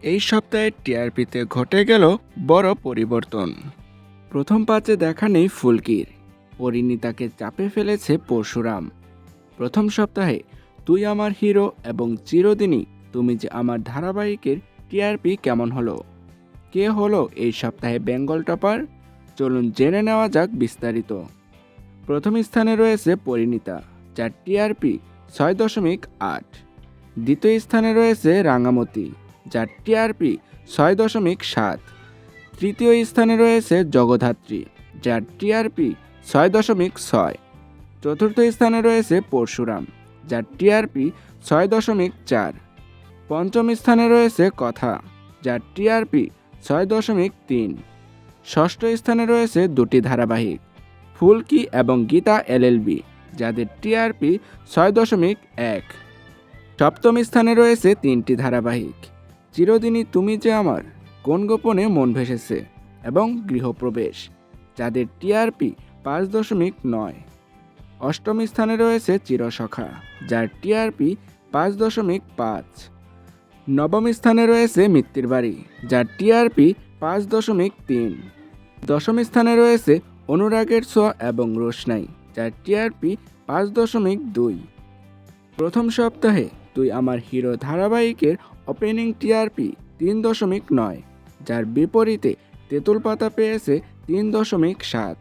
এই সপ্তাহে টিআরপিতে ঘটে গেল বড় পরিবর্তন। প্রথম পাঁচে দেখা নেই ফুলকির, পরিণীতাকে চাপে ফেলেছে পরশুরাম। প্রথম সপ্তাহে তুই আমার হিরো এবং চিরদিনই তুমি যে আমার ধারাবাহিকের টিআরপি কেমন হলো? কে হলো এই সপ্তাহে বেঙ্গল টপার? চলুন জেনে নেওয়া যাক বিস্তারিত। প্রথম স্থানে রয়েছে পরিণীতা, যার টিআরপি 6.8। দ্বিতীয় স্থানে রয়েছে রাঙামতি, যার টিআরপি 6.7। তৃতীয় স্থানে রয়েছে জগদ্ধাত্রী, যার টিআরপি 6.6। চতুর্থ স্থানে রয়েছে পরশুরাম, যার টিআরপি 6.4। পঞ্চম স্থানে রয়েছে কথা, যার টিআরপি 6.3। ষষ্ঠ স্থানে রয়েছে দুটি ধারাবাহিক, ফুলকি এবং গীতা এলএলবি, যাদের টিআরপি 6.1। সপ্তম স্থানে রয়েছে তিনটি ধারাবাহিক, চিরদিনই তুমি যে আমার, কোন গোপনে মন ভেসেছে এবং গৃহপ্রবেশ, যাদের টিআরপি 5.9। অষ্টম স্থানে রয়েছে চিরসখা, যার টিআরপি 5.5। নবম স্থানে রয়েছে মিত্তির বাড়ি, যার টিআরপি 5.3। দশম স্থানে রয়েছে অনুরাগের ছোঁয়া এবং রোশনাই, যার টিআরপি 5.2। প্রথম সপ্তাহে তুই আমার হিরো ধারাবাহিকের ওপেনিং টিআরপি 3.9, যার বিপরীতে তেঁতুল পাতা পেয়েছে 3.7।